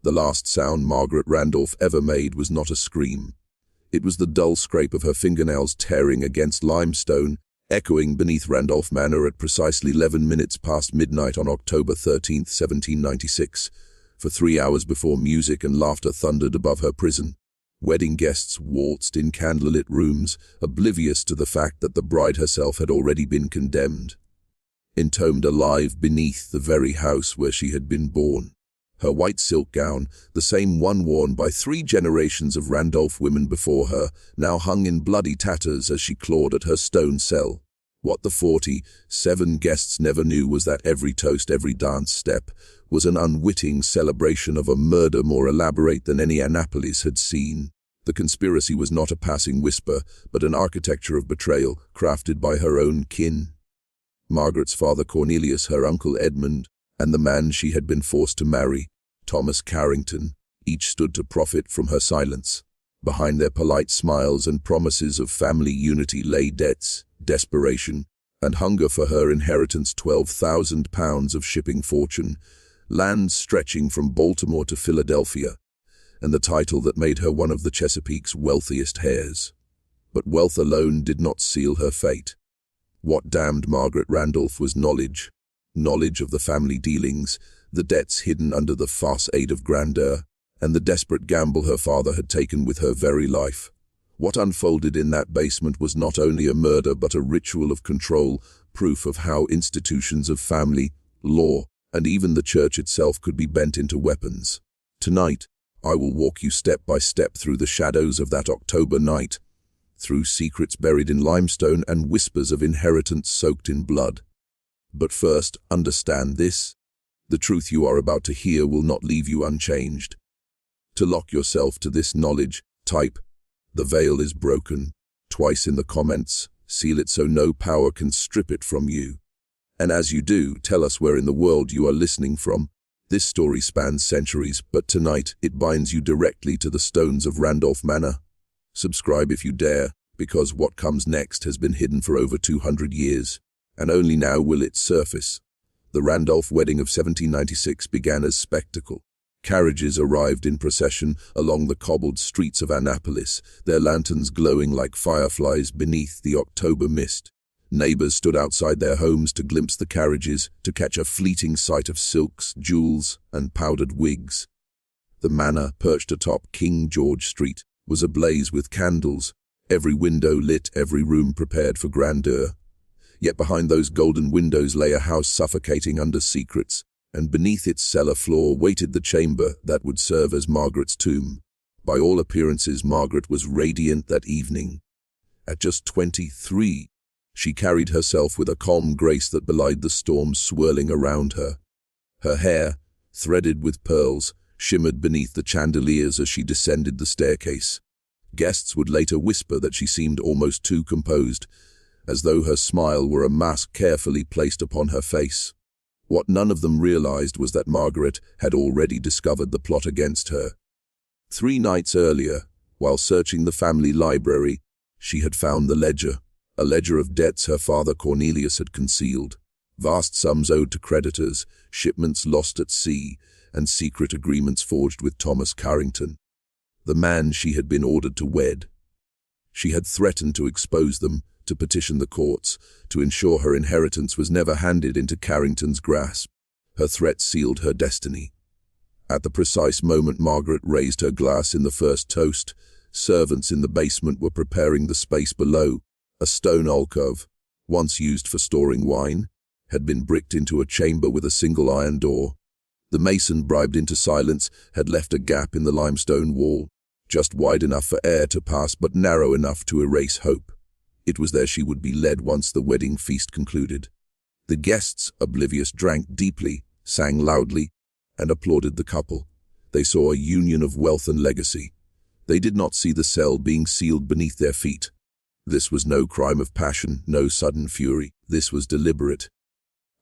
The last sound Margaret Randolph ever made was not a scream. It was the dull scrape of her fingernails tearing against limestone, echoing beneath Randolph Manor at precisely 11 minutes past midnight on October 13, 1796, for 3 hours before music and laughter thundered above her prison. Wedding guests waltzed in candlelit rooms, oblivious to the fact that the bride herself had already been condemned, entombed alive beneath the very house where she had been born. Her white silk gown, the same one worn by 3 generations of Randolph women before her, now hung in bloody tatters as she clawed at her stone cell. What the 47 guests never knew was that every toast, every dance step, was an unwitting celebration of a murder more elaborate than any Annapolis had seen. The conspiracy was not a passing whisper, but an architecture of betrayal, crafted by her own kin. Margaret's father Cornelius, her uncle Edmund, and the man she had been forced to marry, Thomas Carrington, each stood to profit from her silence. Behind their polite smiles and promises of family unity lay debts, desperation, and hunger for her inheritance. £12,000 of shipping fortune, land stretching from Baltimore to Philadelphia, and the title that made her one of the Chesapeake's wealthiest heirs. But wealth alone did not seal her fate. What damned Margaret Randolph was knowledge of the family dealings, the debts hidden under the facade of grandeur, and the desperate gamble her father had taken with her very life. What unfolded in that basement was not only a murder but a ritual of control, proof of how institutions of family, law, and even the church itself could be bent into weapons. Tonight, I will walk you step by step through the shadows of that October night, through secrets buried in limestone and whispers of inheritance soaked in blood. But first, understand this. The truth you are about to hear will not leave you unchanged. To lock yourself to this knowledge, type, "The veil is broken," twice in the comments. Seal it so no power can strip it from you. And as you do, tell us where in the world you are listening from. This story spans centuries, but tonight it binds you directly to the stones of Randolph Manor. Subscribe if you dare, because what comes next has been hidden for over 200 years, and only now will it surface. The Randolph wedding of 1796 began as spectacle. Carriages arrived in procession along the cobbled streets of Annapolis, their lanterns glowing like fireflies beneath the October mist. Neighbors stood outside their homes to glimpse the carriages, to catch a fleeting sight of silks, jewels, and powdered wigs. The manor, perched atop King George Street, was ablaze with candles, every window lit, every room prepared for grandeur. Yet behind those golden windows lay a house suffocating under secrets, and beneath its cellar floor waited the chamber that would serve as Margaret's tomb. By all appearances, Margaret was radiant that evening. At just 23, she carried herself with a calm grace that belied the storms swirling around her. Her hair, threaded with pearls, shimmered beneath the chandeliers as she descended the staircase. Guests would later whisper that she seemed almost too composed, as though her smile were a mask carefully placed upon her face. What none of them realized was that Margaret had already discovered the plot against her. 3 nights earlier, while searching the family library, she had found the ledger, a ledger of debts her father Cornelius had concealed. Vast sums owed to creditors, shipments lost at sea, and secret agreements forged with Thomas Carrington, the man she had been ordered to wed. She had threatened to expose them, to petition the courts, to ensure her inheritance was never handed into Carrington's grasp. Her threat sealed her destiny. At the precise moment Margaret raised her glass in the first toast, servants in the basement were preparing the space below. A stone alcove, once used for storing wine, had been bricked into a chamber with a single iron door. The mason, bribed into silence, had left a gap in the limestone wall, just wide enough for air to pass but narrow enough to erase hope. It was there she would be led once the wedding feast concluded. The guests, oblivious, drank deeply, sang loudly, and applauded the couple. They saw a union of wealth and legacy. They did not see the cell being sealed beneath their feet. This was no crime of passion, no sudden fury. This was deliberate.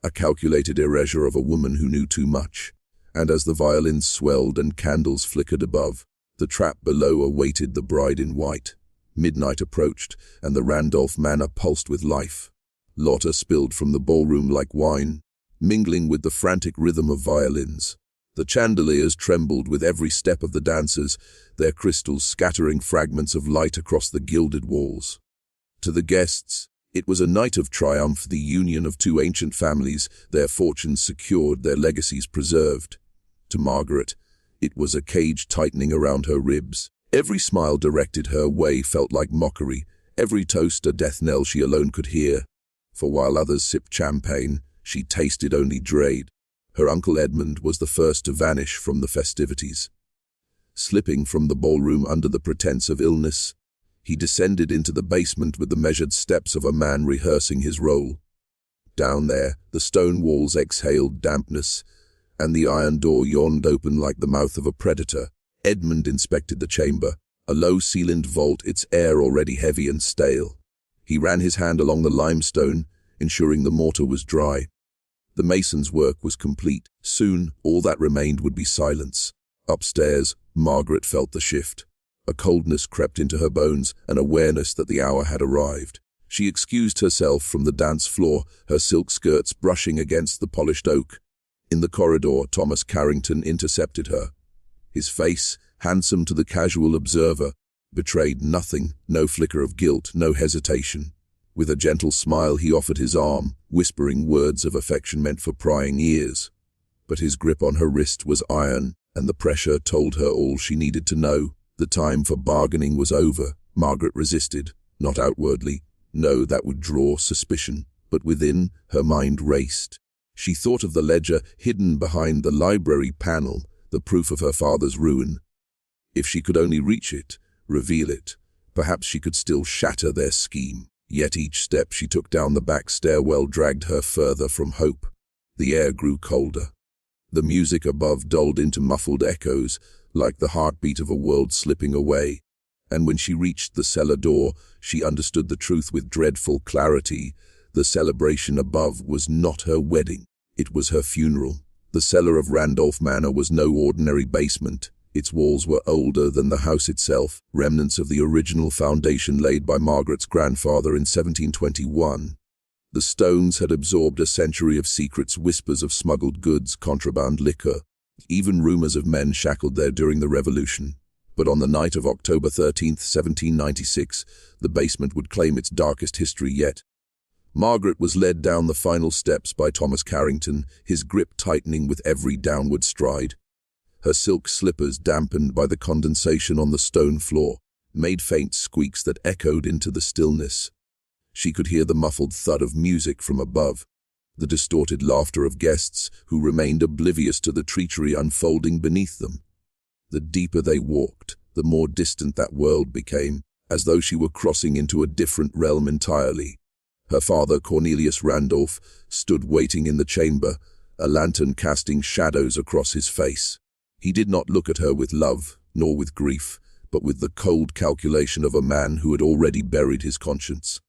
A calculated erasure of a woman who knew too much. And as the violins swelled and candles flickered above, the trap below awaited the bride in white. Midnight approached, and the Randolph Manor pulsed with life. Laughter spilled from the ballroom like wine, mingling with the frantic rhythm of violins. The chandeliers trembled with every step of the dancers, their crystals scattering fragments of light across the gilded walls. To the guests, it was a night of triumph, the union of two ancient families, their fortunes secured, their legacies preserved. To Margaret, it was a cage tightening around her ribs. Every smile directed her way felt like mockery, every toast a death knell she alone could hear. For while others sipped champagne, she tasted only dread. Her Uncle Edmund was the first to vanish from the festivities. Slipping from the ballroom under the pretense of illness, he descended into the basement with the measured steps of a man rehearsing his role. Down there, the stone walls exhaled dampness, and the iron door yawned open like the mouth of a predator. Edmund inspected the chamber, a low-ceilinged vault, its air already heavy and stale. He ran his hand along the limestone, ensuring the mortar was dry. The mason's work was complete. Soon, all that remained would be silence. Upstairs, Margaret felt the shift. A coldness crept into her bones, an awareness that the hour had arrived. She excused herself from the dance floor, her silk skirts brushing against the polished oak. In the corridor, Thomas Carrington intercepted her. His face, handsome to the casual observer, betrayed nothing, no flicker of guilt, no hesitation. With a gentle smile, he offered his arm, whispering words of affection meant for prying ears. But his grip on her wrist was iron, and the pressure told her all she needed to know. The time for bargaining was over. Margaret resisted, not outwardly. No, that would draw suspicion. But within, her mind raced. She thought of the ledger hidden behind the library panel, the proof of her father's ruin. If she could only reach it, reveal it, perhaps she could still shatter their scheme. Yet each step she took down the back stairwell dragged her further from hope. The air grew colder. The music above dulled into muffled echoes, like the heartbeat of a world slipping away. And when she reached the cellar door, she understood the truth with dreadful clarity. The celebration above was not her wedding. It was her funeral. The cellar of Randolph Manor was no ordinary basement. Its walls were older than the house itself, remnants of the original foundation laid by Margaret's grandfather in 1721. The stones had absorbed a century of secrets, whispers of smuggled goods, contraband liquor, even rumors of men shackled there during the Revolution. But on the night of October 13, 1796, the basement would claim its darkest history yet. Margaret was led down the final steps by Thomas Carrington, his grip tightening with every downward stride. Her silk slippers, dampened by the condensation on the stone floor, made faint squeaks that echoed into the stillness. She could hear the muffled thud of music from above, the distorted laughter of guests who remained oblivious to the treachery unfolding beneath them. The deeper they walked, the more distant that world became, as though she were crossing into a different realm entirely. Her father, Cornelius Randolph, stood waiting in the chamber, a lantern casting shadows across his face. He did not look at her with love, nor with grief, but with the cold calculation of a man who had already buried his conscience.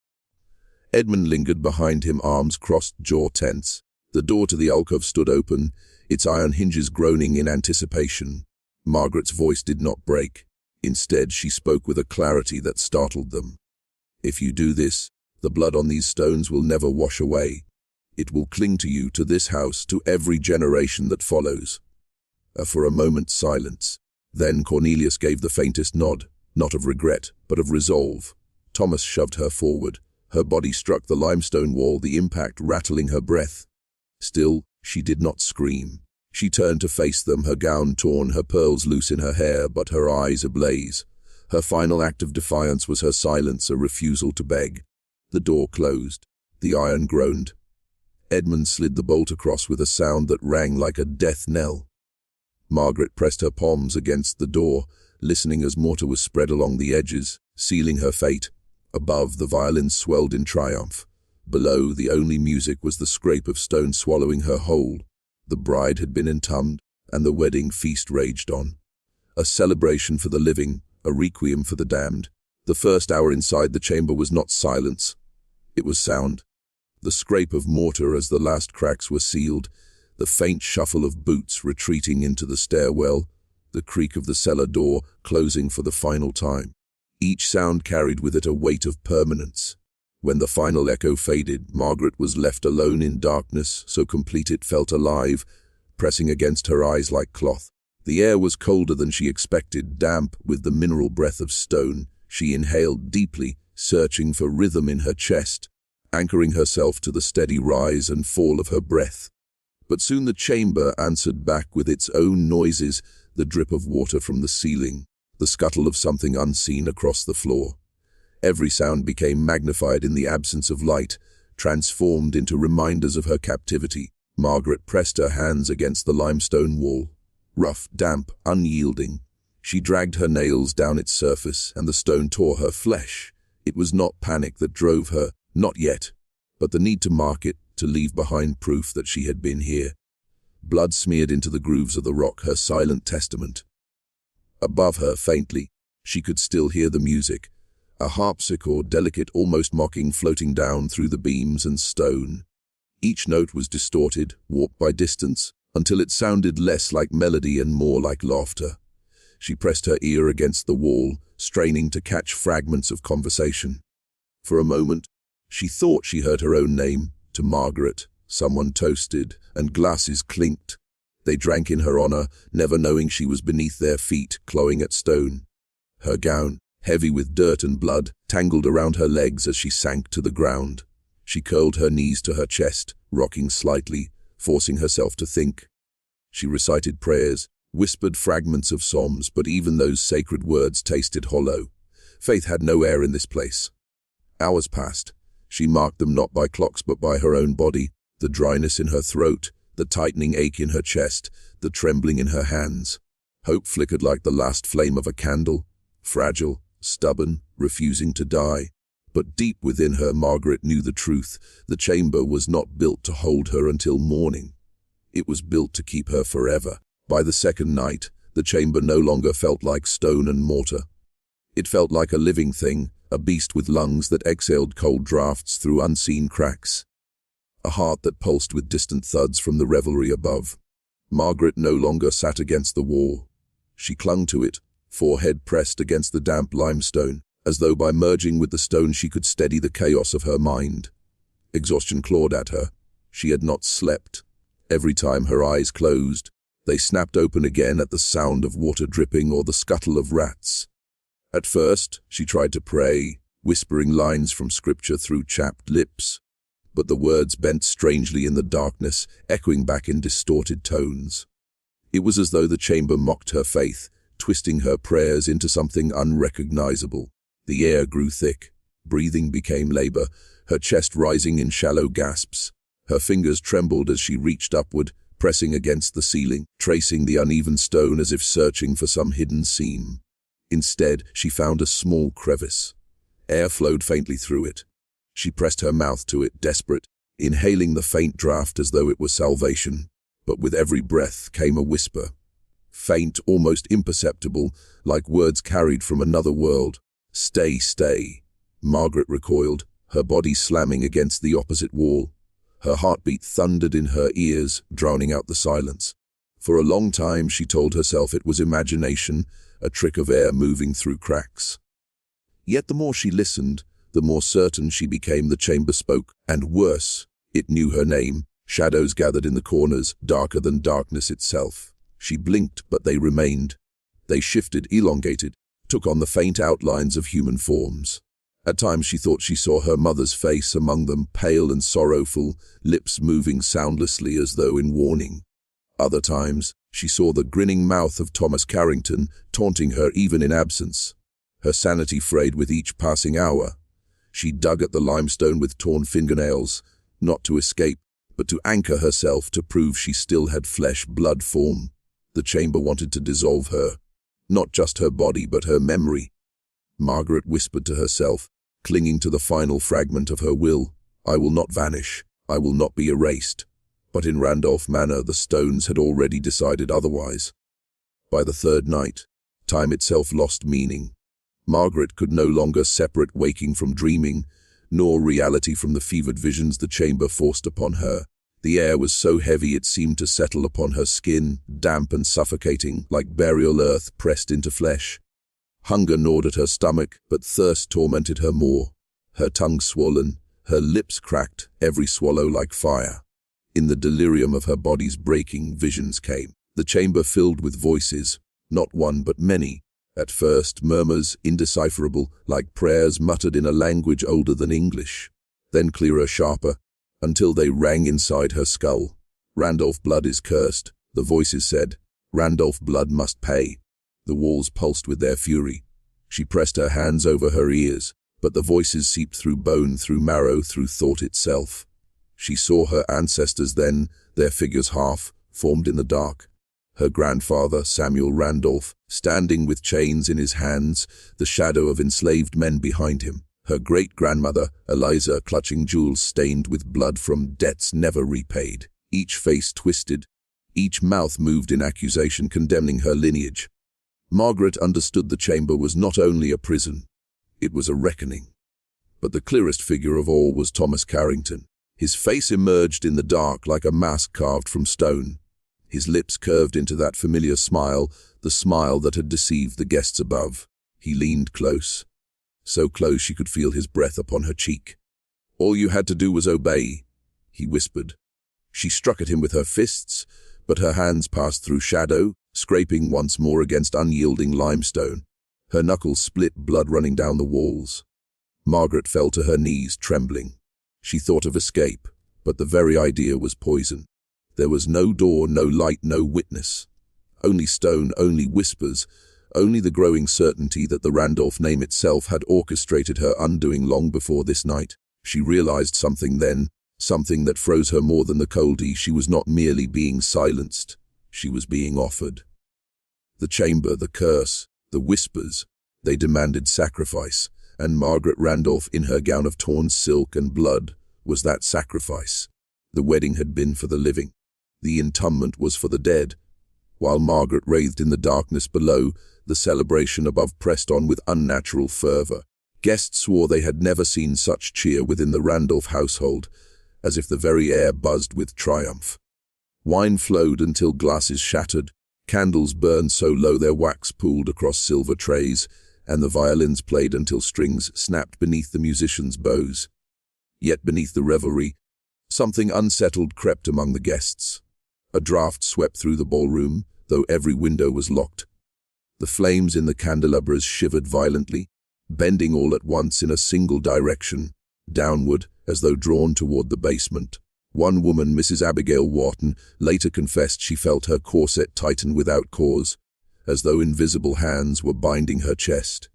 Edmund lingered behind him, arms crossed, jaw tense. The door to the alcove stood open, its iron hinges groaning in anticipation. Margaret's voice did not break. Instead, she spoke with a clarity that startled them. "If you do this, the blood on these stones will never wash away. It will cling to you, to this house, to every generation that follows." For a moment, silence. Then Cornelius gave the faintest nod, not of regret, but of resolve. Thomas shoved her forward. Her body struck the limestone wall, the impact rattling her breath. Still, she did not scream. She turned to face them, her gown torn, her pearls loose in her hair, but her eyes ablaze. Her final act of defiance was her silence, a refusal to beg. The door closed. The iron groaned. Edmund slid the bolt across with a sound that rang like a death knell. Margaret pressed her palms against the door, listening as mortar was spread along the edges, sealing her fate. Above, the violins swelled in triumph. Below, the only music was the scrape of stone swallowing her whole. The bride had been entombed, and the wedding feast raged on. A celebration for the living, a requiem for the damned. The first hour inside the chamber was not silence. It was sound. The scrape of mortar as the last cracks were sealed, the faint shuffle of boots retreating into the stairwell, the creak of the cellar door closing for the final time. Each sound carried with it a weight of permanence. When the final echo faded, Margaret was left alone in darkness, so complete it felt alive, pressing against her eyes like cloth. The air was colder than she expected, damp with the mineral breath of stone. She inhaled deeply, searching for rhythm in her chest, anchoring herself to the steady rise and fall of her breath. But soon the chamber answered back with its own noises, the drip of water from the ceiling, the scuttle of something unseen across the floor. Every sound became magnified in the absence of light, transformed into reminders of her captivity. Margaret pressed her hands against the limestone wall. Rough, damp, unyielding. She dragged her nails down its surface, and the stone tore her flesh. It was not panic that drove her, not yet, but the need to mark it, to leave behind proof that she had been here. Blood smeared into the grooves of the rock, her silent testament. Above her, faintly, she could still hear the music, a harpsichord, delicate, almost mocking, floating down through the beams and stone. Each note was distorted, warped by distance, until it sounded less like melody and more like laughter. She pressed her ear against the wall, straining to catch fragments of conversation. For a moment, she thought she heard her own name. To Margaret, someone toasted, and glasses clinked. They drank in her honor, never knowing she was beneath their feet, clawing at stone. Her gown, heavy with dirt and blood, tangled around her legs as she sank to the ground. She curled her knees to her chest, rocking slightly, forcing herself to think. She recited prayers, whispered fragments of psalms, but even those sacred words tasted hollow. Faith had no air in this place. Hours passed. She marked them not by clocks but by her own body, the dryness in her throat, the tightening ache in her chest, the trembling in her hands. Hope flickered like the last flame of a candle, fragile, stubborn, refusing to die. But deep within her, Margaret knew the truth. The chamber was not built to hold her until morning. It was built to keep her forever. By the second night, the chamber no longer felt like stone and mortar. It felt like a living thing, a beast with lungs that exhaled cold draughts through unseen cracks. A heart that pulsed with distant thuds from the revelry above. Margaret no longer sat against the wall. She clung to it, forehead pressed against the damp limestone, as though by merging with the stone she could steady the chaos of her mind. Exhaustion clawed at her. She had not slept. Every time her eyes closed, they snapped open again at the sound of water dripping or the scuttle of rats. At first, she tried to pray, whispering lines from scripture through chapped lips, but the words bent strangely in the darkness, echoing back in distorted tones. It was as though the chamber mocked her faith, twisting her prayers into something unrecognizable. The air grew thick. Breathing became labor, her chest rising in shallow gasps. Her fingers trembled as she reached upward, pressing against the ceiling, tracing the uneven stone as if searching for some hidden seam. Instead, she found a small crevice. Air flowed faintly through it. She pressed her mouth to it, desperate, inhaling the faint draught as though it were salvation. But with every breath came a whisper. Faint, almost imperceptible, like words carried from another world. "Stay, stay." Margaret recoiled, her body slamming against the opposite wall. Her heartbeat thundered in her ears, drowning out the silence. For a long time she told herself it was imagination, a trick of air moving through cracks. Yet the more she listened, the more certain she became the chamber spoke, and worse, it knew her name. Shadows gathered in the corners, darker than darkness itself. She blinked, but they remained. They shifted, elongated, took on the faint outlines of human forms. At times she thought she saw her mother's face among them, pale and sorrowful, lips moving soundlessly as though in warning. Other times, she saw the grinning mouth of Thomas Carrington, taunting her even in absence. Her sanity frayed with each passing hour. She dug at the limestone with torn fingernails, not to escape, but to anchor herself, to prove she still had flesh-blood form. The chamber wanted to dissolve her, not just her body, but her memory. Margaret whispered to herself, clinging to the final fragment of her will, "I will not vanish, I will not be erased." But in Randolph Manor, the stones had already decided otherwise. By the third night, time itself lost meaning. Margaret could no longer separate waking from dreaming, nor reality from the fevered visions the chamber forced upon her. The air was so heavy it seemed to settle upon her skin, damp and suffocating, like burial earth pressed into flesh. Hunger gnawed at her stomach, but thirst tormented her more. Her tongue swollen, her lips cracked, every swallow like fire. In the delirium of her body's breaking, visions came. The chamber filled with voices, not one but many. At first, murmurs, indecipherable, like prayers muttered in a language older than English. Then clearer, sharper, until they rang inside her skull. Randolph blood is cursed, the voices said. Randolph blood must pay. The walls pulsed with their fury. She pressed her hands over her ears, but the voices seeped through bone, through marrow, through thought itself. She saw her ancestors then, their figures half formed in the dark. Her grandfather, Samuel Randolph, standing with chains in his hands, the shadow of enslaved men behind him. Her great-grandmother, Eliza, clutching jewels stained with blood from debts never repaid. Each face twisted, each mouth moved in accusation condemning her lineage. Margaret understood the chamber was not only a prison, it was a reckoning. But the clearest figure of all was Thomas Carrington. His face emerged in the dark like a mask carved from stone. His lips curved into that familiar smile, the smile that had deceived the guests above. He leaned close, so close she could feel his breath upon her cheek. "All you had to do was obey," he whispered. She struck at him with her fists, but her hands passed through shadow, scraping once more against unyielding limestone. Her knuckles split, blood running down the walls. Margaret fell to her knees, trembling. She thought of escape, but the very idea was poison. There was no door, no light, no witness. Only stone, only whispers, only the growing certainty that the Randolph name itself had orchestrated her undoing long before this night. She realized something then, something that froze her more than the cold. She was not merely being silenced, she was being offered. The chamber, the curse, the whispers, they demanded sacrifice, and Margaret Randolph, in her gown of torn silk and blood, was that sacrifice. The wedding had been for the living. The entombment was for the dead. While Margaret writhed in the darkness below, the celebration above pressed on with unnatural fervor. Guests swore they had never seen such cheer within the Randolph household, as if the very air buzzed with triumph. Wine flowed until glasses shattered, candles burned so low their wax pooled across silver trays, and the violins played until strings snapped beneath the musicians' bows. Yet beneath the revelry, something unsettled crept among the guests. A draught swept through the ballroom, though every window was locked. The flames in the candelabras shivered violently, bending all at once in a single direction, downward, as though drawn toward the basement. One woman, Mrs. Abigail Wharton, later confessed she felt her corset tighten without cause, as though invisible hands were binding her chest.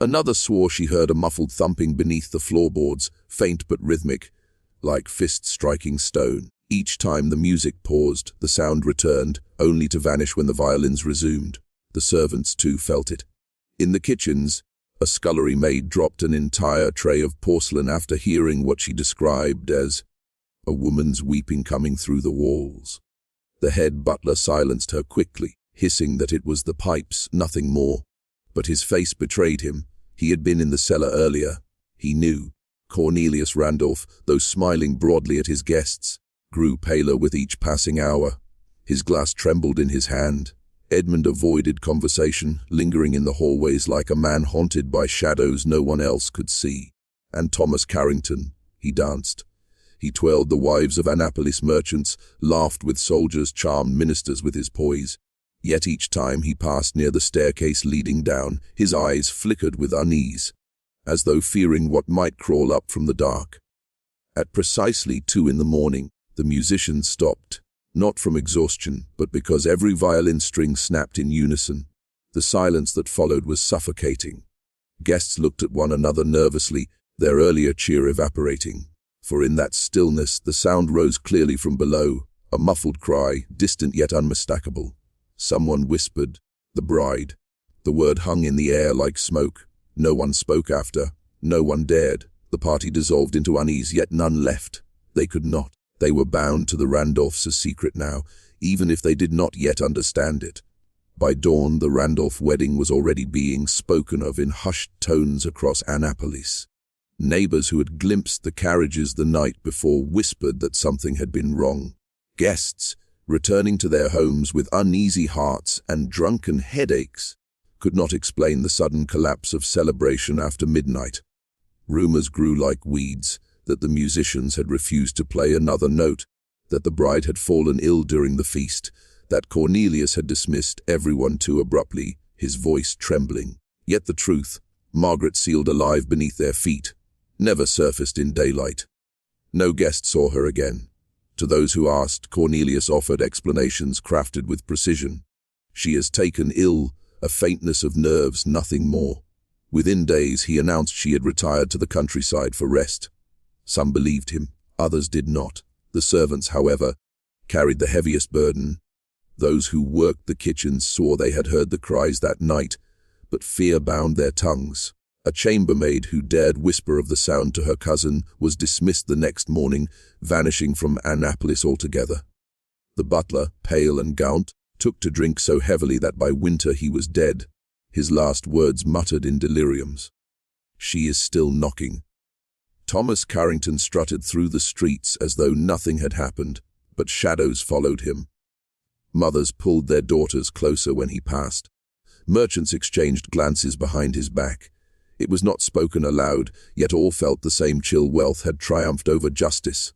Another swore she heard a muffled thumping beneath the floorboards, faint but rhythmic, like fists striking stone. Each time the music paused, the sound returned, only to vanish when the violins resumed. The servants, too, felt it. In the kitchens, a scullery maid dropped an entire tray of porcelain after hearing what she described as a woman's weeping coming through the walls. The head butler silenced her quickly, hissing that it was the pipes, nothing more. But his face betrayed him. He had been in the cellar earlier. He knew. Cornelius Randolph, though smiling broadly at his guests, grew paler with each passing hour. His glass trembled in his hand. Edmund avoided conversation, lingering in the hallways like a man haunted by shadows no one else could see. And Thomas Carrington, he danced. He twirled the wives of Annapolis merchants, laughed with soldiers, charmed ministers with his poise. Yet each time he passed near the staircase leading down, his eyes flickered with unease, as though fearing what might crawl up from the dark. At precisely 2 in the morning, the musicians stopped, not from exhaustion, but because every violin string snapped in unison. The silence that followed was suffocating. Guests looked at one another nervously, their earlier cheer evaporating. For in that stillness, the sound rose clearly from below, a muffled cry, distant yet unmistakable. Someone whispered, "The bride." The word hung in the air like smoke. No one spoke after. No one dared. The party dissolved into unease, yet none left. They could not. They were bound to the Randolphs' secret now, even if they did not yet understand it. By dawn, the Randolph wedding was already being spoken of in hushed tones across Annapolis. Neighbors who had glimpsed the carriages the night before whispered that something had been wrong. Guests, returning to their homes with uneasy hearts and drunken headaches, could not explain the sudden collapse of celebration after midnight. Rumors grew like weeds that the musicians had refused to play another note, that the bride had fallen ill during the feast, that Cornelius had dismissed everyone too abruptly, his voice trembling. Yet the truth, Margaret sealed alive beneath their feet, never surfaced in daylight. No guest saw her again. To those who asked, Cornelius offered explanations crafted with precision. She is taken ill, a faintness of nerves, nothing more. Within days, he announced she had retired to the countryside for rest. Some believed him, others did not. The servants, however, carried the heaviest burden. Those who worked the kitchens swore they had heard the cries that night, but fear bound their tongues. A chambermaid who dared whisper of the sound to her cousin was dismissed the next morning, vanishing from Annapolis altogether. The butler, pale and gaunt, took to drink so heavily that by winter he was dead, his last words muttered in deliriums. "She is still knocking." Thomas Carrington strutted through the streets as though nothing had happened, but shadows followed him. Mothers pulled their daughters closer when he passed. Merchants exchanged glances behind his back. It was not spoken aloud, yet all felt the same chill. Wealth had triumphed over justice.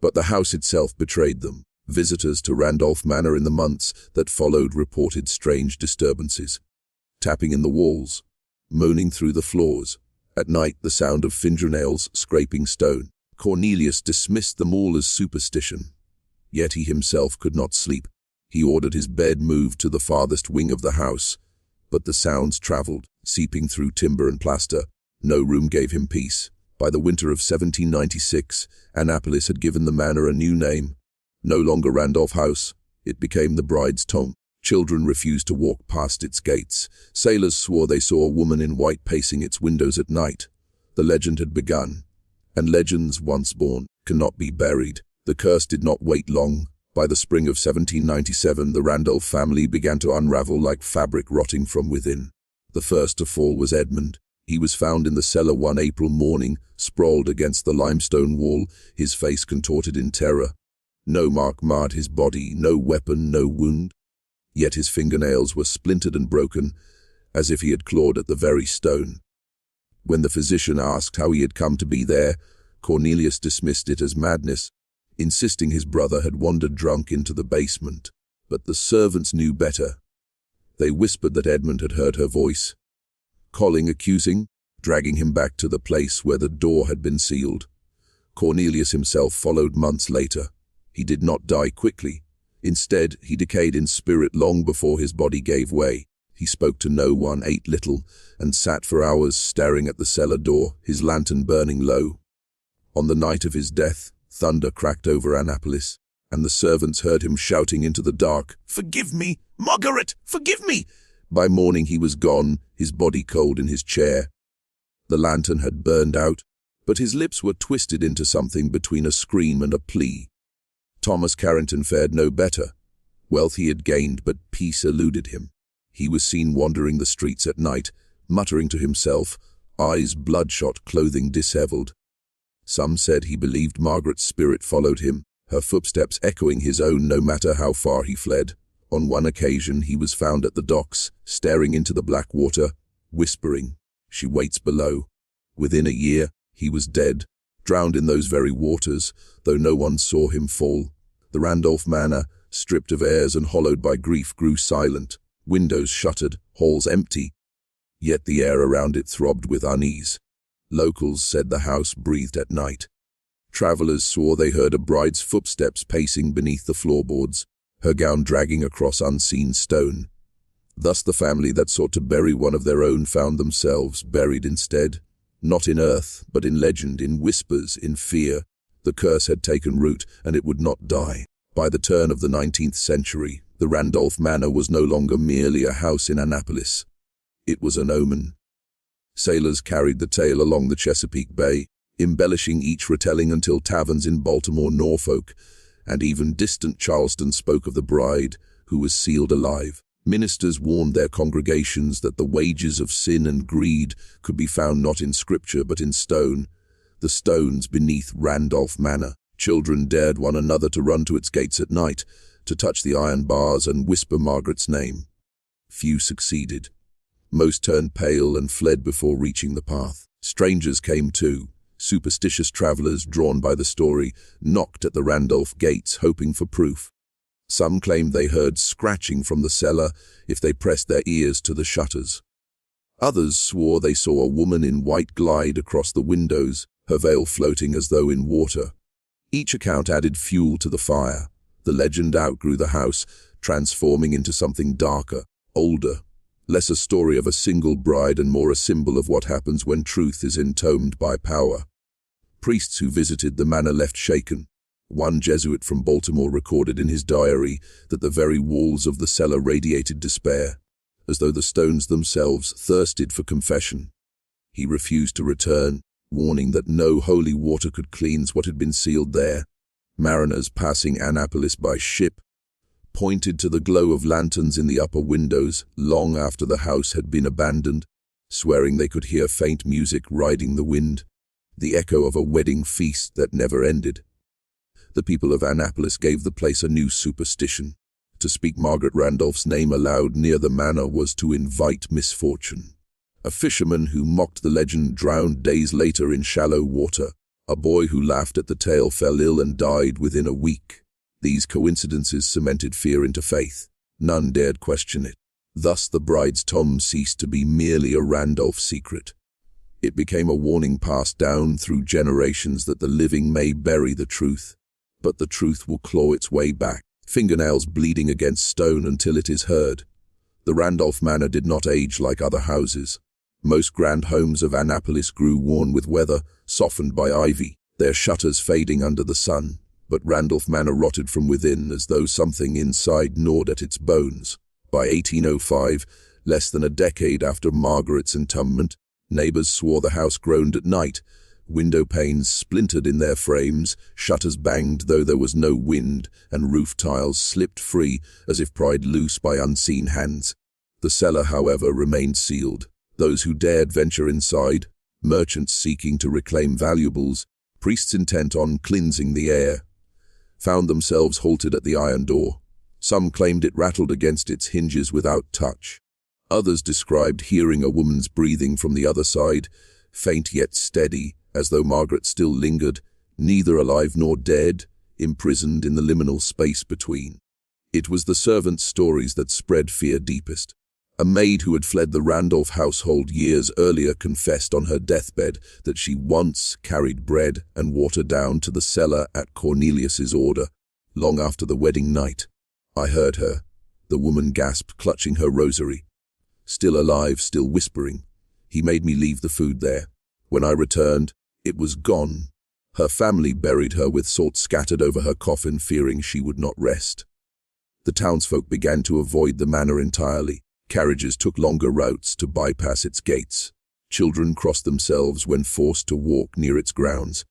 But the house itself betrayed them. Visitors to Randolph Manor in the months that followed reported strange disturbances. Tapping in the walls, moaning through the floors. At night, the sound of fingernails scraping stone. Cornelius dismissed them all as superstition. Yet he himself could not sleep. He ordered his bed moved to the farthest wing of the house. But the sounds traveled, seeping through timber and plaster. No room gave him peace. By the winter of 1796, Annapolis had given the manor a new name. No longer Randolph House, it became the bride's tomb. Children refused to walk past its gates. Sailors swore they saw a woman in white pacing its windows at night. The legend had begun, and legends once born cannot be buried. The curse did not wait long. By the spring of 1797, the Randolph family began to unravel like fabric rotting from within. The first to fall was Edmund. He was found in the cellar one April morning, sprawled against the limestone wall, his face contorted in terror. No mark marred his body, no weapon, no wound. Yet his fingernails were splintered and broken, as if he had clawed at the very stone. When the physician asked how he had come to be there, Cornelius dismissed it as madness, insisting his brother had wandered drunk into the basement. But the servants knew better. They whispered that Edmund had heard her voice, calling, accusing, dragging him back to the place where the door had been sealed. Cornelius himself followed months later. He did not die quickly. Instead, he decayed in spirit long before his body gave way. He spoke to no one, ate little, and sat for hours staring at the cellar door, his lantern burning low. On the night of his death, thunder cracked over Annapolis, and the servants heard him shouting into the dark, "Forgive me, Margaret, forgive me!" By morning he was gone, his body cold in his chair. The lantern had burned out, but his lips were twisted into something between a scream and a plea. Thomas Carrington fared no better. Wealth he had gained, but peace eluded him. He was seen wandering the streets at night, muttering to himself, eyes bloodshot, clothing disheveled. Some said he believed Margaret's spirit followed him, her footsteps echoing his own no matter how far he fled. On one occasion he was found at the docks, staring into the black water, whispering, "She waits below." Within a year, he was dead, drowned in those very waters, though no one saw him fall. The Randolph Manor, stripped of heirs and hollowed by grief, grew silent, windows shuttered, halls empty. Yet the air around it throbbed with unease. Locals said the house breathed at night. Travelers swore they heard a bride's footsteps pacing beneath the floorboards, her gown dragging across unseen stone. Thus the family that sought to bury one of their own found themselves buried instead, not in earth, but in legend, in whispers, in fear. The curse had taken root, and it would not die. By the turn of the 19th century, the Randolph Manor was no longer merely a house in Annapolis. It was an omen. Sailors carried the tale along the Chesapeake Bay, embellishing each retelling until taverns in Baltimore, Norfolk, and even distant Charleston spoke of the bride who was sealed alive. Ministers warned their congregations that the wages of sin and greed could be found not in scripture but in stone, the stones beneath Randolph Manor. Children dared one another to run to its gates at night, to touch the iron bars and whisper Margaret's name. Few succeeded. Most turned pale and fled before reaching the path. Strangers came too, Superstitious travelers, drawn by the story, knocked at the Randolph gates, hoping for proof. Some claimed they heard scratching from the cellar if they pressed their ears to the shutters. Others swore they saw a woman in white glide across the windows, her veil floating as though in water. Each account added fuel to the fire. The legend outgrew the house, transforming into something darker, older, less a story of a single bride and more a symbol of what happens when truth is entombed by power. Priests who visited the manor left shaken. One Jesuit from Baltimore recorded in his diary that the very walls of the cellar radiated despair, as though the stones themselves thirsted for confession. He refused to return, warning that no holy water could cleanse what had been sealed there. Mariners passing Annapolis by ship pointed to the glow of lanterns in the upper windows long after the house had been abandoned, swearing they could hear faint music riding the wind, the echo of a wedding feast that never ended. The people of Annapolis gave the place a new superstition. To speak Margaret Randolph's name aloud near the manor was to invite misfortune. A fisherman who mocked the legend drowned days later in shallow water. A boy who laughed at the tale fell ill and died within a week. These coincidences cemented fear into faith. None dared question it. Thus the bride's tomb ceased to be merely a Randolph secret. It became a warning passed down through generations that the living may bury the truth, but the truth will claw its way back, fingernails bleeding against stone until it is heard. The Randolph Manor did not age like other houses. Most grand homes of Annapolis grew worn with weather, softened by ivy, their shutters fading under the sun. But Randolph Manor rotted from within as though something inside gnawed at its bones. By 1805, less than a decade after Margaret's entombment, neighbors swore the house groaned at night. Window panes splintered in their frames, shutters banged though there was no wind, and roof tiles slipped free as if pried loose by unseen hands. The cellar, however, remained sealed. Those who dared venture inside, merchants seeking to reclaim valuables, priests intent on cleansing the air, found themselves halted at the iron door. Some claimed it rattled against its hinges without touch. Others described hearing a woman's breathing from the other side, faint yet steady, as though Margaret still lingered, neither alive nor dead, imprisoned in the liminal space between. It was the servants' stories that spread fear deepest. A maid who had fled the Randolph household years earlier confessed on her deathbed that she once carried bread and water down to the cellar at Cornelius's order, long after the wedding night. I heard her, the woman gasped, clutching her rosary. Still alive, still whispering. He made me leave the food there. When I returned, it was gone. Her family buried her with salt scattered over her coffin, fearing she would not rest. The townsfolk began to avoid the manor entirely. Carriages took longer routes to bypass its gates. Children crossed themselves when forced to walk near its grounds.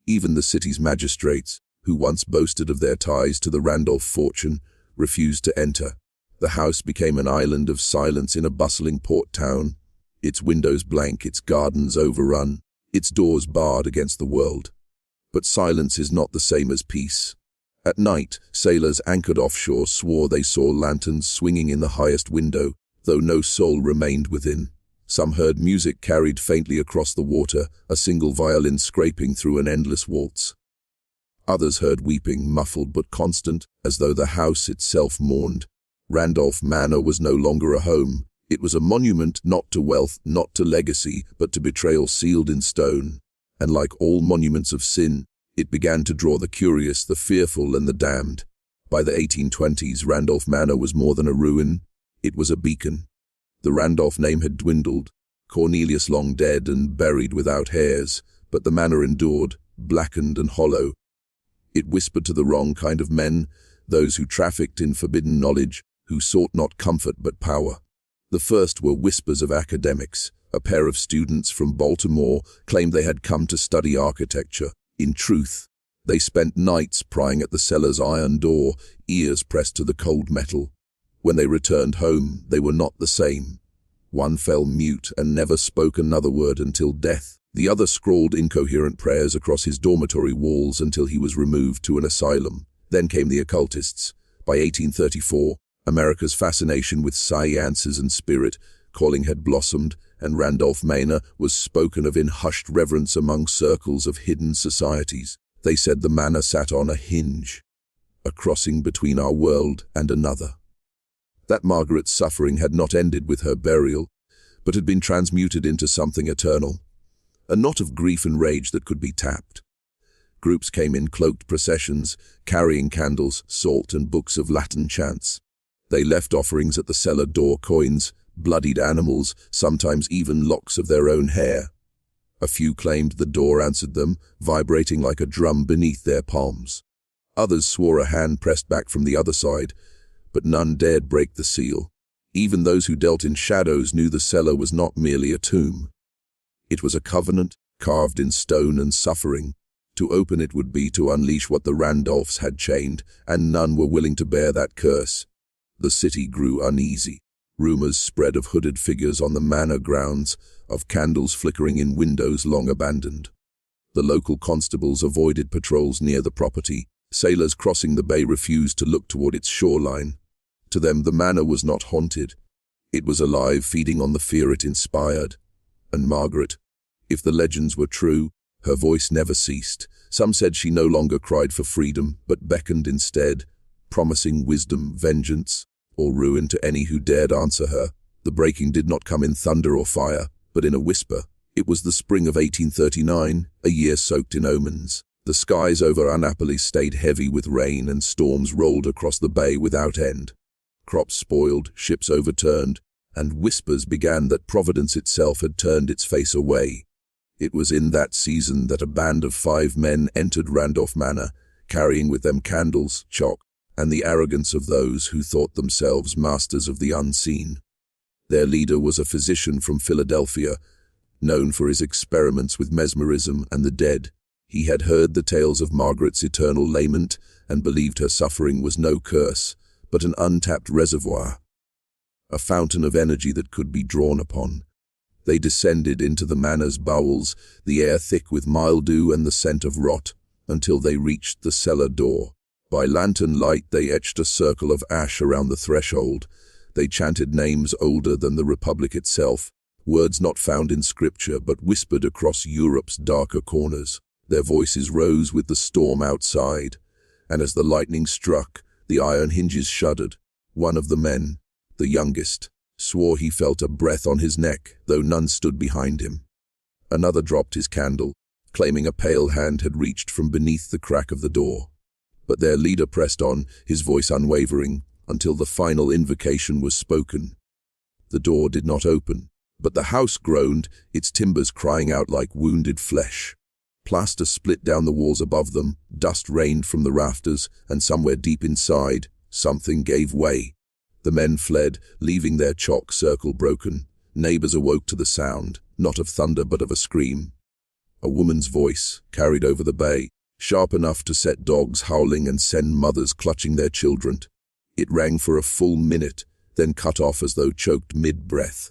Even the city's magistrates, who once boasted of their ties to the Randolph fortune, refused to enter. The house became an island of silence in a bustling port town, its windows blank, its gardens overrun, its doors barred against the world. But silence is not the same as peace. At night, sailors anchored offshore swore they saw lanterns swinging in the highest window, though no soul remained within. Some heard music carried faintly across the water, a single violin scraping through an endless waltz. Others heard weeping, muffled but constant, as though the house itself mourned. Randolph Manor was no longer a home. It was a monument not to wealth, not to legacy, but to betrayal sealed in stone. And like all monuments of sin, it began to draw the curious, the fearful, and the damned. By the 1820s, Randolph Manor was more than a ruin. It was a beacon. The Randolph name had dwindled, Cornelius long dead and buried without heirs, but the manor endured, blackened and hollow. It whispered to the wrong kind of men, those who trafficked in forbidden knowledge, who sought not comfort but power. The first were whispers of academics. A pair of students from Baltimore claimed they had come to study architecture. In truth, they spent nights prying at the cellar's iron door, ears pressed to the cold metal. When they returned home, they were not the same. One fell mute and never spoke another word until death. The other scrawled incoherent prayers across his dormitory walls until he was removed to an asylum. Then came the occultists. By 1834, America's fascination with séances and spirit calling had blossomed, and Randolph Manor was spoken of in hushed reverence among circles of hidden societies. They said the manor sat on a hinge, a crossing between our world and another. That Margaret's suffering had not ended with her burial, but had been transmuted into something eternal, a knot of grief and rage that could be tapped. Groups came in cloaked processions, carrying candles, salt, and books of Latin chants. They left offerings at the cellar door, coins, bloodied animals, sometimes even locks of their own hair. A few claimed the door answered them, vibrating like a drum beneath their palms. Others swore a hand pressed back from the other side, but none dared break the seal. Even those who dealt in shadows knew the cellar was not merely a tomb. It was a covenant, carved in stone and suffering. To open it would be to unleash what the Randolphs had chained, and none were willing to bear that curse. The city grew uneasy. Rumors spread of hooded figures on the manor grounds, of candles flickering in windows long abandoned. The local constables avoided patrols near the property. Sailors crossing the bay refused to look toward its shoreline. To them, the manor was not haunted. It was alive, feeding on the fear it inspired. And Margaret, if the legends were true, her voice never ceased. Some said she no longer cried for freedom, but beckoned instead, promising wisdom, vengeance, or ruin to any who dared answer her. The breaking did not come in thunder or fire, but in a whisper. It was the spring of 1839, a year soaked in omens. The skies over Annapolis stayed heavy with rain, and storms rolled across the bay without end. Crops spoiled, ships overturned, and whispers began that Providence itself had turned its face away. It was in that season that a band of 5 men entered Randolph Manor, carrying with them candles, chalk, and the arrogance of those who thought themselves masters of the unseen. Their leader was a physician from Philadelphia, known for his experiments with mesmerism and the dead. He had heard the tales of Margaret's eternal lament and believed her suffering was no curse, but an untapped reservoir, a fountain of energy that could be drawn upon. They descended into the manor's bowels, the air thick with mildew and the scent of rot, until they reached the cellar door. By lantern light they etched a circle of ash around the threshold. They chanted names older than the Republic itself, words not found in scripture but whispered across Europe's darker corners. Their voices rose with the storm outside, and as the lightning struck, the iron hinges shuddered. One of the men, the youngest, swore he felt a breath on his neck, though none stood behind him. Another dropped his candle, claiming a pale hand had reached from beneath the crack of the door. But their leader pressed on, his voice unwavering, until the final invocation was spoken. The door did not open, but the house groaned, its timbers crying out like wounded flesh. Plaster split down the walls above them, dust rained from the rafters, and somewhere deep inside, something gave way. The men fled, leaving their chalk circle broken. Neighbors awoke to the sound, not of thunder but of a scream. A woman's voice carried over the bay, sharp enough to set dogs howling and send mothers clutching their children. It rang for a full minute, then cut off as though choked mid-breath.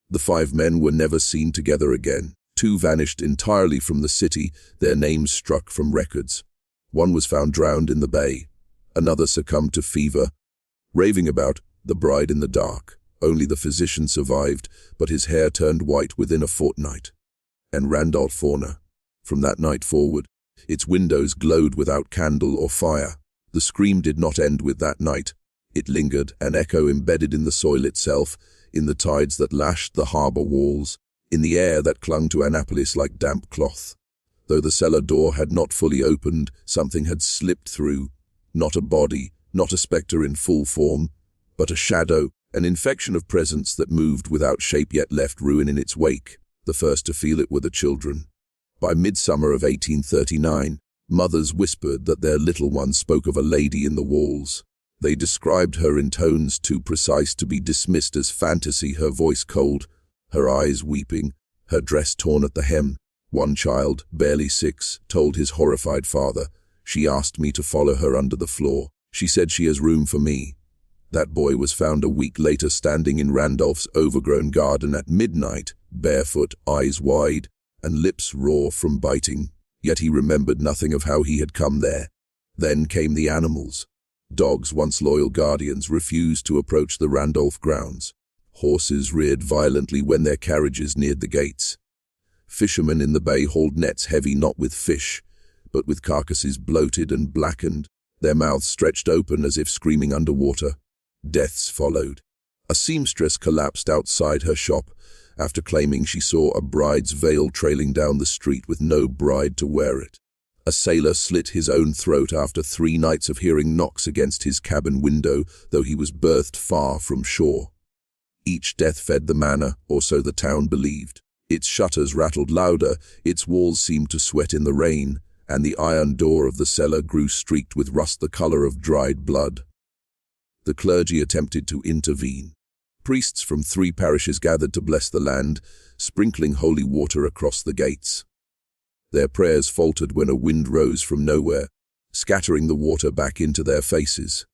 The 5 men were never seen together again. 2 vanished entirely from the city, their names struck from records. One was found drowned in the bay. Another succumbed to fever, raving about the bride in the dark. Only the physician survived, but his hair turned white within a fortnight. And Randolph Manor, from that night forward, its windows glowed without candle or fire. The scream did not end with that night. It lingered, an echo embedded in the soil itself, in the tides that lashed the harbor walls, in the air that clung to Annapolis like damp cloth. Though the cellar door had not fully opened, something had slipped through. Not a body, not a spectre in full form, but a shadow, an infection of presence that moved without shape yet left ruin in its wake. The first to feel it were the children. By midsummer of 1839, mothers whispered that their little one spoke of a lady in the walls. They described her in tones too precise to be dismissed as fantasy, her voice cold, her eyes weeping, her dress torn at the hem. One child, barely 6, told his horrified father, "She asked me to follow her under the floor. She said she has room for me." That boy was found a week later standing in Randolph's overgrown garden at midnight, barefoot, eyes wide, and lips raw from biting. Yet he remembered nothing of how he had come there. Then came the animals. Dogs, once loyal guardians, refused to approach the Randolph grounds. Horses reared violently when their carriages neared the gates. Fishermen in the bay hauled nets heavy not with fish, but with carcasses bloated and blackened, their mouths stretched open as if screaming underwater. Deaths followed. A seamstress collapsed outside her shop after claiming she saw a bride's veil trailing down the street with no bride to wear it. A sailor slit his own throat after 3 nights of hearing knocks against his cabin window, though he was berthed far from shore. Each death fed the manor, or so the town believed. Its shutters rattled louder, its walls seemed to sweat in the rain, and the iron door of the cellar grew streaked with rust the color of dried blood. The clergy attempted to intervene. Priests from 3 parishes gathered to bless the land, sprinkling holy water across the gates. Their prayers faltered when a wind rose from nowhere, scattering the water back into their faces.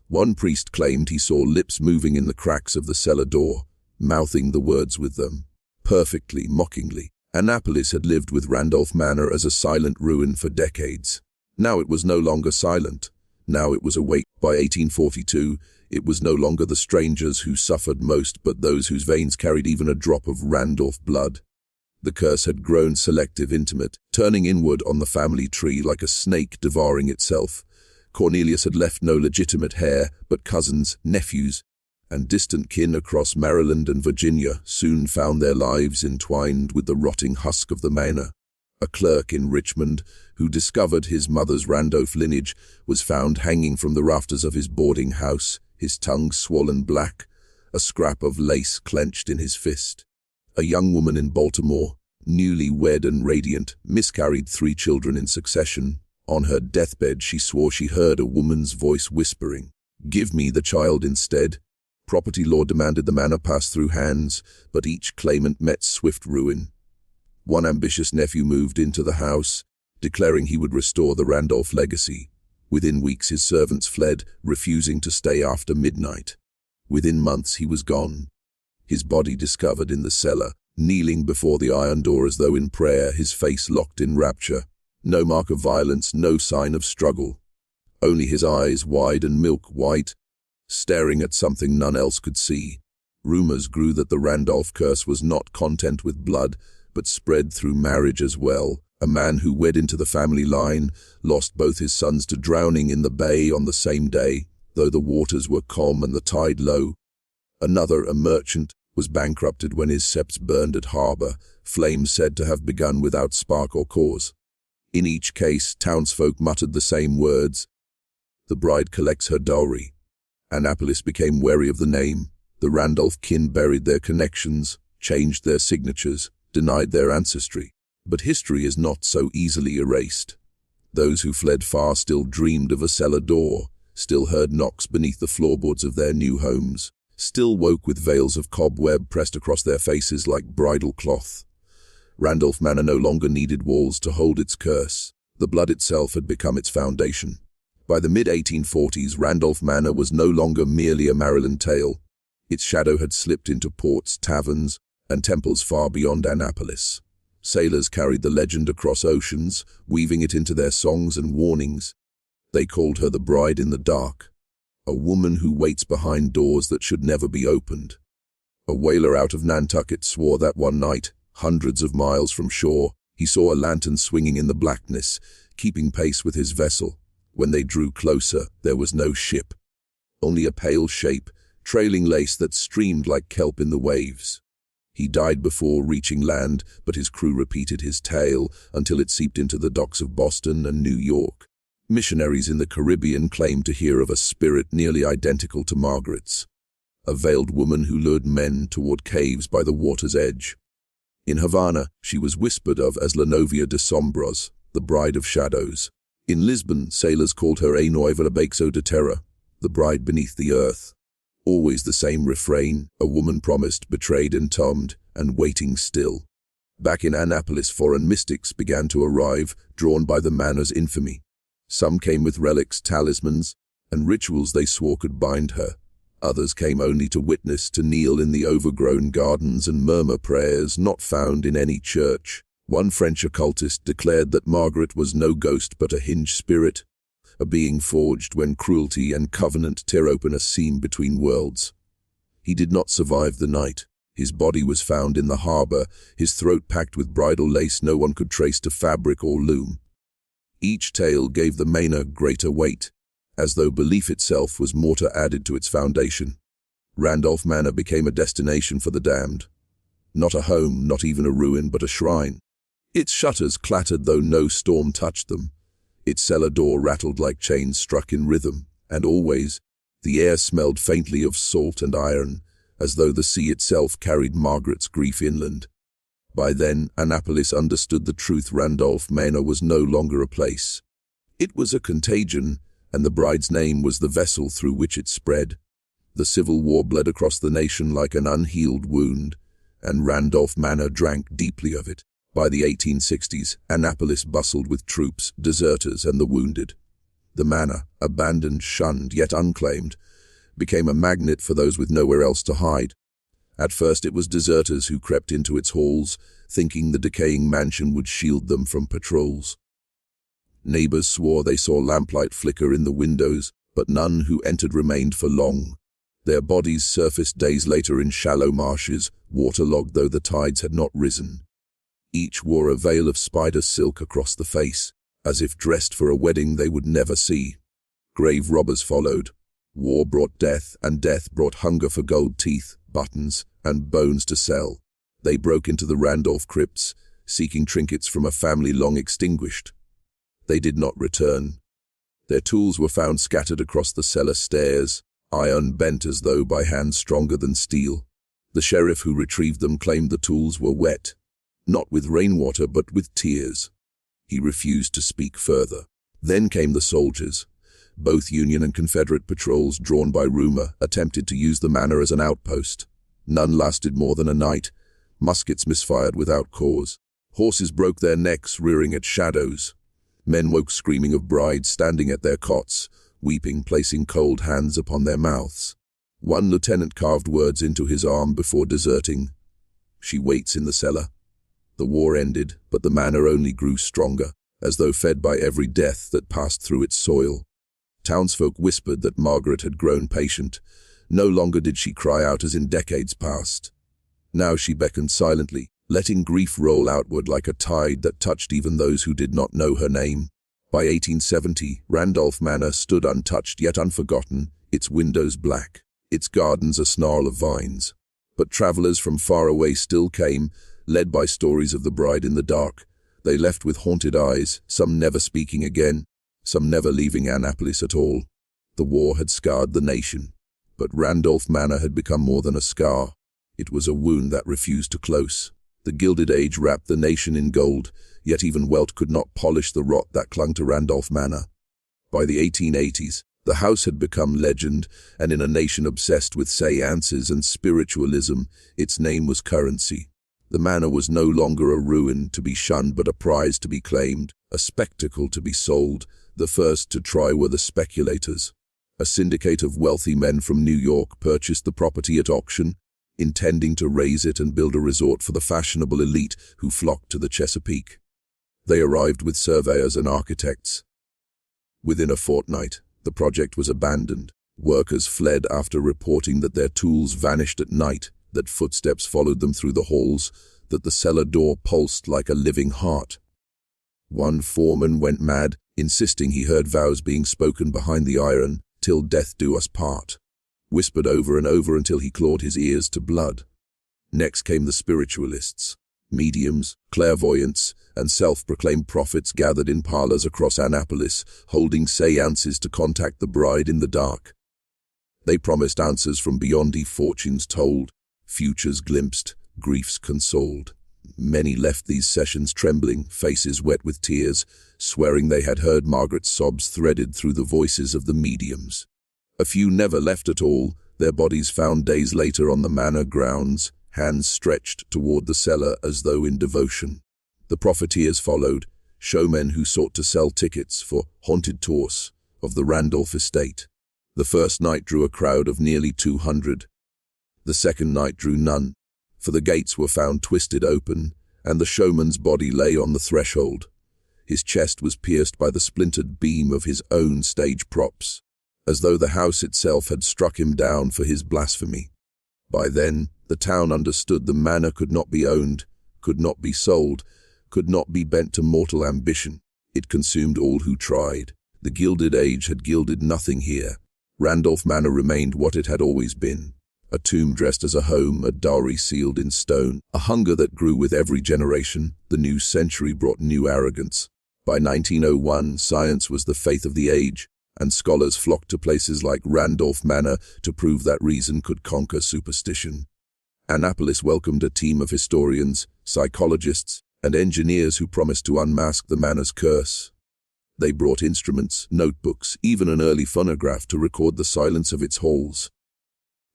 One priest claimed he saw lips moving in the cracks of the cellar door, mouthing the words with them, perfectly, mockingly. Annapolis had lived with Randolph Manor as a silent ruin for decades. Now it was no longer silent. Now it was awake. By 1842, it was no longer the strangers who suffered most, but those whose veins carried even a drop of Randolph blood. The curse had grown selective, intimate, turning inward on the family tree like a snake devouring itself. Cornelius had left no legitimate heir, but cousins, nephews, and distant kin across Maryland and Virginia soon found their lives entwined with the rotting husk of the manor. A clerk in Richmond, who discovered his mother's Randolph lineage, was found hanging from the rafters of his boarding house, his tongue swollen black, a scrap of lace clenched in his fist. A young woman in Baltimore, newly wed and radiant, miscarried 3 children in succession. On her deathbed, she swore she heard a woman's voice whispering, "Give me the child instead." Property law demanded the manor pass through hands, but each claimant met swift ruin. One ambitious nephew moved into the house, declaring he would restore the Randolph legacy. Within weeks his servants fled, refusing to stay after midnight. Within months he was gone. His body discovered in the cellar, kneeling before the iron door as though in prayer, his face locked in rapture. No mark of violence, no sign of struggle. Only his eyes, wide and milk-white, staring at something none else could see. Rumors grew that the Randolph curse was not content with blood, but spread through marriage as well. A man who wed into the family line lost both his sons to drowning in the bay on the same day, though the waters were calm and the tide low. Another, a merchant, was bankrupted when his seps burned at harbor, flames said to have begun without spark or cause. In each case, townsfolk muttered the same words. The bride collects her dowry. Annapolis became wary of the name. The Randolph kin buried their connections, changed their signatures, denied their ancestry. But history is not so easily erased. Those who fled far still dreamed of a cellar door, still heard knocks beneath the floorboards of their new homes, still woke with veils of cobweb pressed across their faces like bridal cloth. Randolph Manor no longer needed walls to hold its curse. The blood itself had become its foundation. By the mid-1840s, Randolph Manor was no longer merely a Maryland tale. Its shadow had slipped into ports, taverns, and temples far beyond Annapolis. Sailors carried the legend across oceans, weaving it into their songs and warnings. They called her the bride in the dark, a woman who waits behind doors that should never be opened. A whaler out of Nantucket swore that one night, hundreds of miles from shore, he saw a lantern swinging in the blackness, keeping pace with his vessel. When they drew closer, there was no ship, only a pale shape, trailing lace that streamed like kelp in the waves. He died before reaching land, but his crew repeated his tale until it seeped into the docks of Boston and New York. Missionaries in the Caribbean claimed to hear of a spirit nearly identical to Margaret's, a veiled woman who lured men toward caves by the water's edge. In Havana, she was whispered of as La Novia de Sombras, the bride of shadows. In Lisbon, sailors called her A Noiva Baixo de Terra, the bride beneath the earth. Always the same refrain, a woman promised, betrayed, entombed, and waiting still. Back in Annapolis, foreign mystics began to arrive, drawn by the manor's infamy. Some came with relics, talismans, and rituals they swore could bind her. Others came only to witness, to kneel in the overgrown gardens and murmur prayers not found in any church. One French occultist declared that Margaret was no ghost but a hinged spirit, a being forged when cruelty and covenant tear open a seam between worlds. He did not survive the night. His body was found in the harbor, his throat packed with bridal lace no one could trace to fabric or loom. Each tale gave the manor greater weight, as though belief itself was mortar added to its foundation. Randolph Manor became a destination for the damned. Not a home, not even a ruin, but a shrine. Its shutters clattered though no storm touched them. Its cellar door rattled like chains struck in rhythm, and always, the air smelled faintly of salt and iron, as though the sea itself carried Margaret's grief inland. By then, Annapolis understood the truth. Randolph Manor was no longer a place. It was a contagion, and the bride's name was the vessel through which it spread. The Civil War bled across the nation like an unhealed wound, and Randolph Manor drank deeply of it. By the 1860s, Annapolis bustled with troops, deserters, and the wounded. The manor, abandoned, shunned, yet unclaimed, became a magnet for those with nowhere else to hide. At first it was deserters who crept into its halls, thinking the decaying mansion would shield them from patrols. Neighbors swore they saw lamplight flicker in the windows, but none who entered remained for long. Their bodies surfaced days later in shallow marshes, waterlogged though the tides had not risen. Each wore a veil of spider silk across the face, as if dressed for a wedding they would never see. Grave robbers followed. War brought death, and death brought hunger for gold teeth, buttons, and bones to sell. They broke into the Randolph crypts, seeking trinkets from a family long extinguished. They did not return. Their tools were found scattered across the cellar stairs, iron bent as though by hands stronger than steel. The sheriff who retrieved them claimed the tools were wet, not with rainwater but with tears. He refused to speak further. Then came the soldiers. Both Union and Confederate patrols, drawn by rumor, attempted to use the manor as an outpost. None lasted more than a night. Muskets misfired without cause. Horses broke their necks, rearing at shadows. Men woke screaming of brides standing at their cots, weeping, placing cold hands upon their mouths. One lieutenant carved words into his arm before deserting. "She waits in the cellar." The war ended, but the manor only grew stronger, as though fed by every death that passed through its soil. Townsfolk whispered that Margaret had grown patient. No longer did she cry out as in decades past. Now she beckoned silently, letting grief roll outward like a tide that touched even those who did not know her name. By 1870, Randolph Manor stood untouched yet unforgotten, its windows black, its gardens a snarl of vines. But travelers from far away still came, led by stories of the bride in the dark. They left with haunted eyes, some never speaking again, some never leaving Annapolis at all. The war had scarred the nation, but Randolph Manor had become more than a scar. It was a wound that refused to close. The Gilded Age wrapped the nation in gold, yet even wealth could not polish the rot that clung to Randolph Manor. By the 1880s, the house had become legend, and in a nation obsessed with séances and spiritualism, its name was currency. The manor was no longer a ruin to be shunned, but a prize to be claimed, a spectacle to be sold. The first to try were the speculators. A syndicate of wealthy men from New York purchased the property at auction, intending to raise it and build a resort for the fashionable elite who flocked to the Chesapeake. They arrived with surveyors and architects. Within a fortnight, the project was abandoned. Workers fled after reporting that their tools vanished at night, that footsteps followed them through the halls, that the cellar door pulsed like a living heart. One foreman went mad, insisting he heard vows being spoken behind the iron, "Till death do us part," whispered over and over until he clawed his ears to blood. Next came the spiritualists. Mediums, clairvoyants, and self-proclaimed prophets gathered in parlors across Annapolis, holding séances to contact the bride in the dark. They promised answers from beyond, fortunes told, futures glimpsed, griefs consoled. Many left these sessions trembling, faces wet with tears, swearing they had heard Margaret's sobs threaded through the voices of the mediums. A few never left at all, their bodies found days later on the manor grounds, hands stretched toward the cellar as though in devotion. The profiteers followed, showmen who sought to sell tickets for haunted tours of the Randolph estate. The first night drew a crowd of nearly 200. The second night drew none, for the gates were found twisted open, and the showman's body lay on the threshold. His chest was pierced by the splintered beam of his own stage props, as though the house itself had struck him down for his blasphemy. By then, the town understood the manor could not be owned, could not be sold, could not be bent to mortal ambition. It consumed all who tried. The Gilded Age had gilded nothing here. Randolph Manor remained what it had always been. A tomb dressed as a home, a dowry sealed in stone, a hunger that grew with every generation. The new century brought new arrogance. By 1901, science was the faith of the age, and scholars flocked to places like Randolph Manor to prove that reason could conquer superstition. Annapolis welcomed a team of historians, psychologists, and engineers who promised to unmask the manor's curse. They brought instruments, notebooks, even an early phonograph to record the silence of its halls.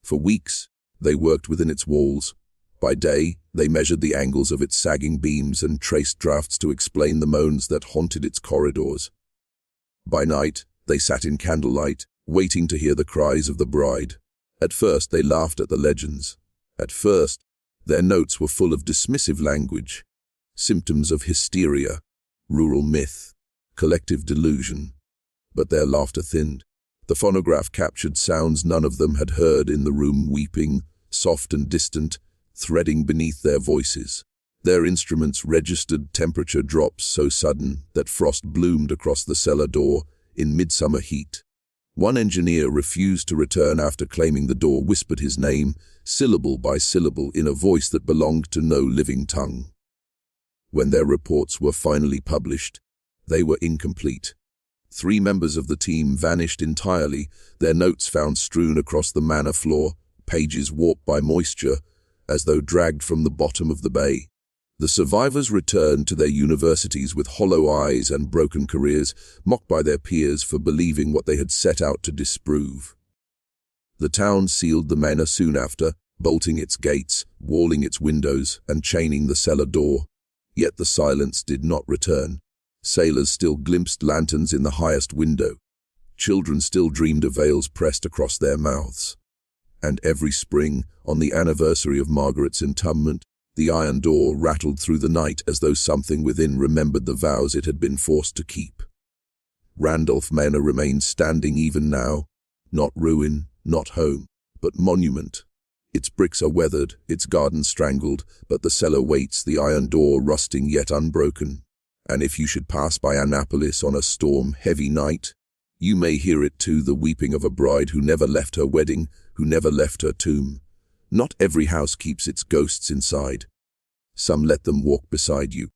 For weeks, they worked within its walls. By day, they measured the angles of its sagging beams and traced drafts to explain the moans that haunted its corridors. By night, they sat in candlelight, waiting to hear the cries of the bride. At first, they laughed at the legends. At first, their notes were full of dismissive language, symptoms of hysteria, rural myth, collective delusion. But their laughter thinned. The phonograph captured sounds none of them had heard in the room, weeping, soft and distant, threading beneath their voices. Their instruments registered temperature drops so sudden that frost bloomed across the cellar door in midsummer heat. One engineer refused to return after claiming the door whispered his name, syllable by syllable, in a voice that belonged to no living tongue. When their reports were finally published, they were incomplete. 3 members of the team vanished entirely, their notes found strewn across the manor floor, pages warped by moisture, as though dragged from the bottom of the bay. The survivors returned to their universities with hollow eyes and broken careers, mocked by their peers for believing what they had set out to disprove. The town sealed the manor soon after, bolting its gates, walling its windows, and chaining the cellar door. Yet the silence did not return. Sailors still glimpsed lanterns in the highest window. Children still dreamed of veils pressed across their mouths. And every spring, on the anniversary of Margaret's entombment, the iron door rattled through the night as though something within remembered the vows it had been forced to keep. Randolph Manor remains standing even now, not ruin, not home, but monument. Its bricks are weathered, its garden strangled, but the cellar waits, the iron door rusting yet unbroken. And if you should pass by Annapolis on a storm-heavy night, you may hear it too, the weeping of a bride who never left her wedding, who never left her tomb. Not every house keeps its ghosts inside. Some let them walk beside you,